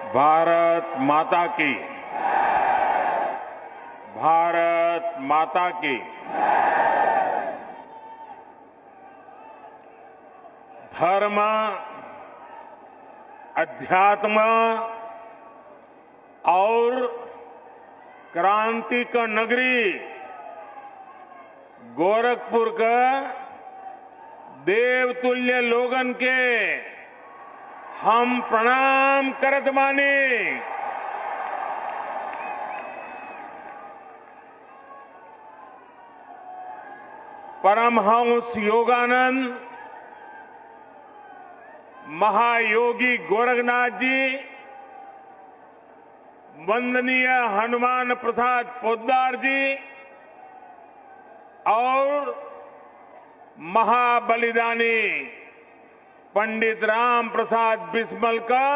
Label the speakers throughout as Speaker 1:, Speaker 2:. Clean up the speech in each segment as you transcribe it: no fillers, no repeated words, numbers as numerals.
Speaker 1: भारत माता की। भारत माता की। धर्म, अध्यात्म और क्रांति का नगरी गोरखपुर का देवतुल्य लोगन के हम प्रणाम करत बानी। परमहंस योगानंद महायोगी गोरखनाथ जी, वंदनीय हनुमान प्रसाद पोद्दार जी और महाबलिदानी पंडित राम प्रसाद बिस्मल का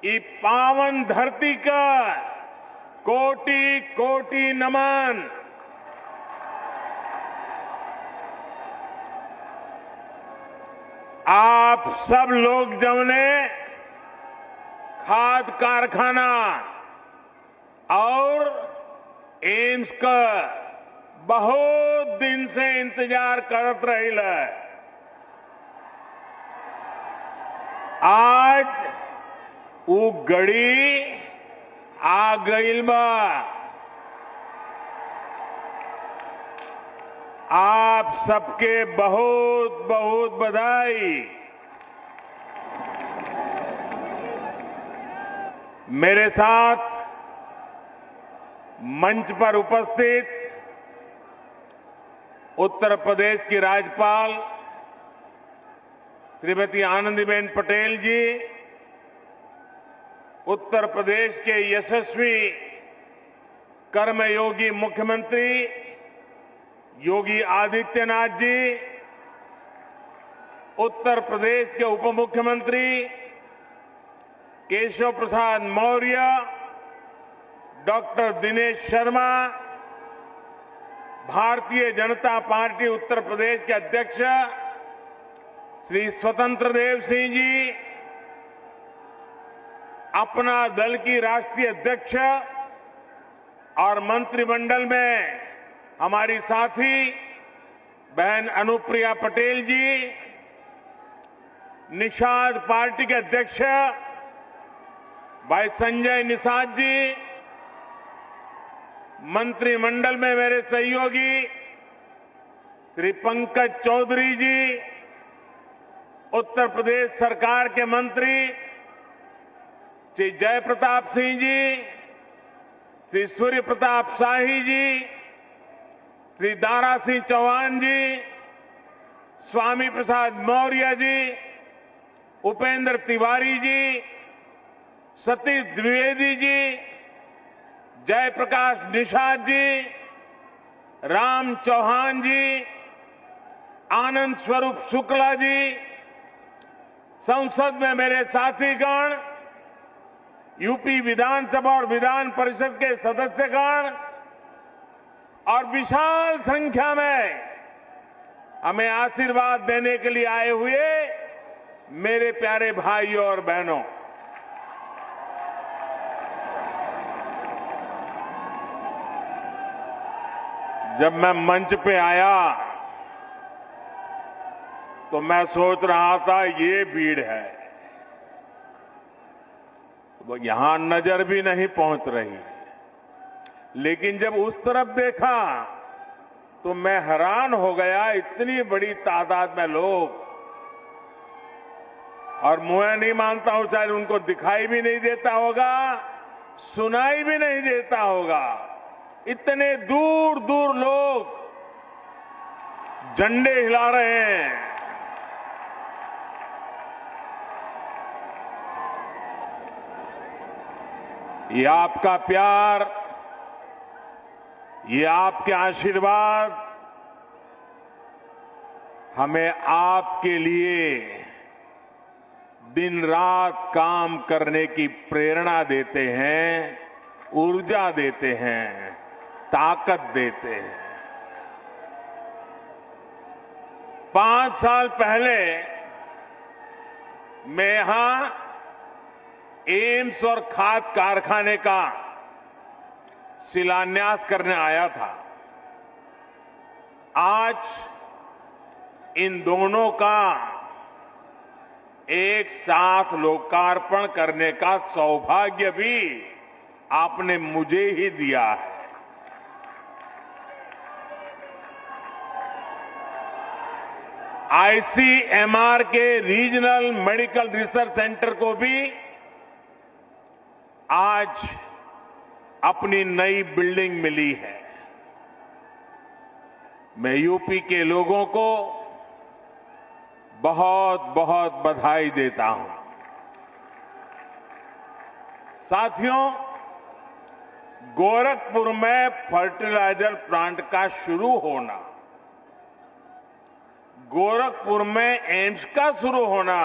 Speaker 1: ये पावन धरती का कोटि कोटि नमन। आप सब लोग जमने खाद कारखाना और एम्स का बहुत दिन से इंतजार करत रहिल। आज वो घड़ी आ गईल बा। आप सबके बहुत बहुत बधाई। मेरे साथ मंच पर उपस्थित उत्तर प्रदेश की राज्यपाल श्रीमती आनंदीबेन पटेल जी, उत्तर प्रदेश के यशस्वी कर्मयोगी मुख्यमंत्री योगी आदित्यनाथ जी, उत्तर प्रदेश के उप मुख्यमंत्री केशव प्रसाद मौर्य, डॉक्टर दिनेश शर्मा, भारतीय जनता पार्टी उत्तर प्रदेश के अध्यक्ष श्री स्वतंत्र देव सिंह जी, अपना दल की राष्ट्रीय अध्यक्ष और मंत्रिमंडल में हमारी साथी बहन अनुप्रिया पटेल जी, निषाद पार्टी के अध्यक्ष भाई संजय निषाद जी, मंत्रिमंडल में मेरे सहयोगी श्री पंकज चौधरी जी, उत्तर प्रदेश सरकार के मंत्री श्री जय प्रताप सिंह जी, श्री सूर्य प्रताप शाही जी, श्री दारा सिंह चौहान जी, स्वामी प्रसाद मौर्य जी, उपेंद्र तिवारी जी, सतीश द्विवेदी जी, जयप्रकाश निषाद जी, राम चौहान जी, आनंद स्वरूप शुक्ला जी, संसद में मेरे साथीगण, यूपी विधानसभा और विधान परिषद के सदस्यगण और विशाल संख्या में हमें आशीर्वाद देने के लिए आए हुए मेरे प्यारे भाइयों और बहनों, जब मैं मंच पे आया तो मैं सोच रहा था ये भीड़ है, वो यहां नजर भी नहीं पहुंच रही। लेकिन जब उस तरफ देखा तो मैं हैरान हो गया, इतनी बड़ी तादाद में लोग। और मैं नहीं मानता हूं शायद उनको दिखाई भी नहीं देता होगा, सुनाई भी नहीं देता होगा। इतने दूर दूर लोग झंडे हिला रहे हैं। ये आपका प्यार, ये आपके आशीर्वाद हमें आपके लिए दिन रात काम करने की प्रेरणा देते हैं, ऊर्जा देते हैं, ताकत देते हैं। 5 साल पहले मैं यहां एम्स और खाद कारखाने का शिलान्यास करने आया था। आज इन दोनों का एक साथ लोकार्पण करने का सौभाग्य भी आपने मुझे ही दिया है। आईसीएमआर के रीजनल मेडिकल रिसर्च सेंटर को भी आज अपनी नई बिल्डिंग मिली है। मैं यूपी के लोगों को बहुत बहुत बधाई देता हूं। साथियों, गोरखपुर में फर्टिलाइजर प्लांट का शुरू होना, गोरखपुर में एम्स का शुरू होना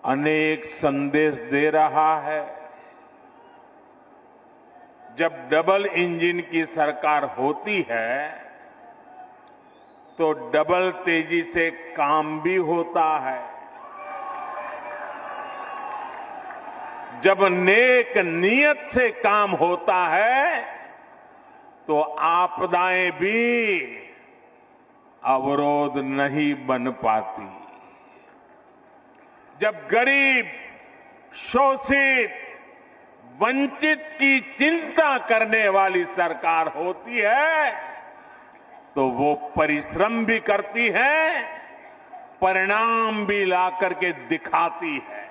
Speaker 1: अनेक संदेश दे रहा है। जब डबल इंजन की सरकार होती है तो डबल तेजी से काम भी होता है। जब नेक नियत से काम होता है तो आपदाएं भी अवरोध नहीं बन पाती। जब गरीब, शोषित, वंचित की चिंता करने वाली सरकार होती है तो वो परिश्रम भी करती है, परिणाम भी ला करके दिखाती है।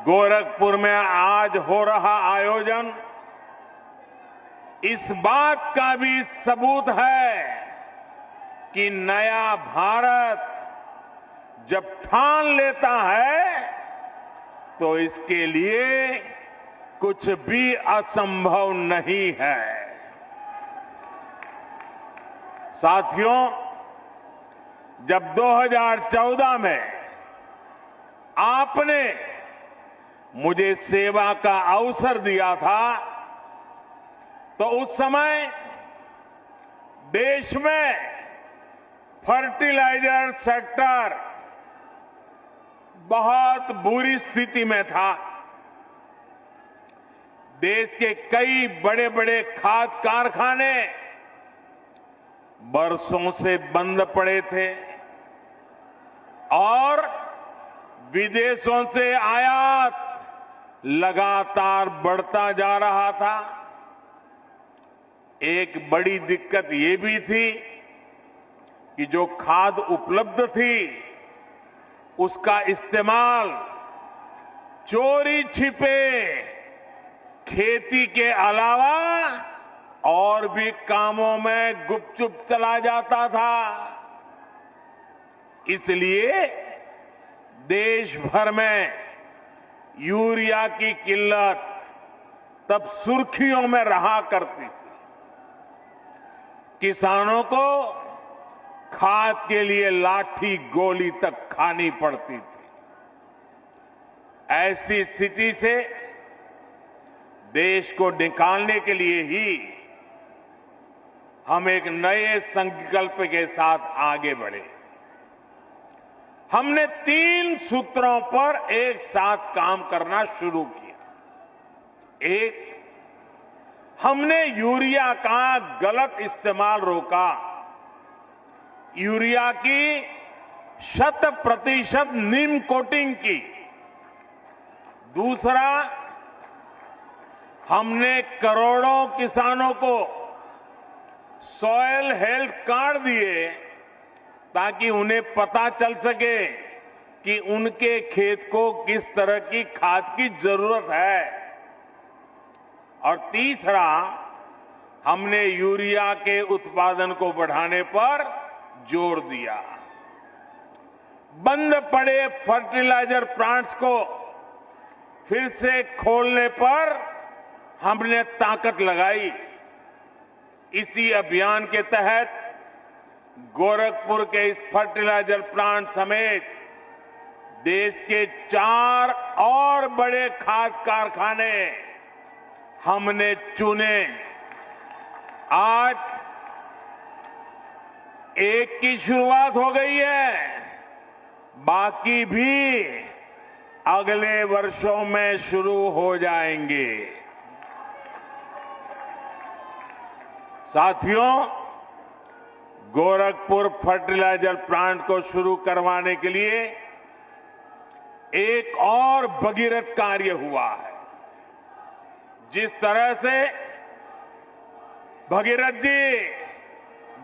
Speaker 1: गोरखपुर में आज हो रहा आयोजन इस बात का भी सबूत है कि नया भारत जब ठान लेता है तो इसके लिए कुछ भी असंभव नहीं है। साथियों, जब 2014 में आपने मुझे सेवा का अवसर दिया था तो उस समय देश में फर्टिलाइजर सेक्टर बहुत बुरी स्थिति में था। देश के कई बड़े बड़े खाद कारखाने बरसों से बंद पड़े थे और विदेशों से आयात लगातार बढ़ता जा रहा था। एक बड़ी दिक्कत ये भी थी कि जो खाद उपलब्ध थी उसका इस्तेमाल चोरी छिपे खेती के अलावा और भी कामों में गुपचुप चला जाता था। इसलिए देश भर में यूरिया की किल्लत तब सुर्खियों में रहा करती थी। किसानों को खाद के लिए लाठी गोली तक खानी पड़ती थी। ऐसी स्थिति से देश को निकालने के लिए ही हम एक नए संकल्प के साथ आगे बढ़े। हमने 3 सूत्रों पर एक साथ काम करना शुरू किया। एक, हमने यूरिया का गलत इस्तेमाल रोका। यूरिया की 100% नीम कोटिंग की। दूसरा, हमने करोड़ों किसानों को सॉयल हेल्थ कार्ड दिए ताकि उन्हें पता चल सके कि उनके खेत को किस तरह की खाद की जरूरत है। और तीसरा, हमने यूरिया के उत्पादन को बढ़ाने पर जोर दिया। बंद पड़े फर्टिलाइजर प्लांट्स को फिर से खोलने पर हमने ताकत लगाई। इसी अभियान के तहत गोरखपुर के इस फर्टिलाइजर प्लांट समेत देश के 4 और बड़े खाद कारखाने हमने चुने। आज एक की शुरुआत हो गई है बाकी भी अगले वर्षों में शुरू हो जाएंगे। साथियों, गोरखपुर फर्टिलाइजर प्लांट को शुरू करवाने के लिए एक और भगीरथ कार्य हुआ है। जिस तरह से भगीरथ जी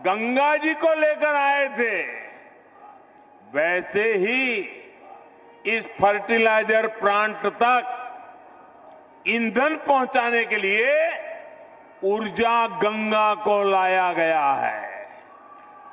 Speaker 1: गंगा जी को लेकर आए थे, वैसे ही इस फर्टिलाइजर प्लांट तक ईंधन पहुंचाने के लिए ऊर्जा गंगा को लाया गया है।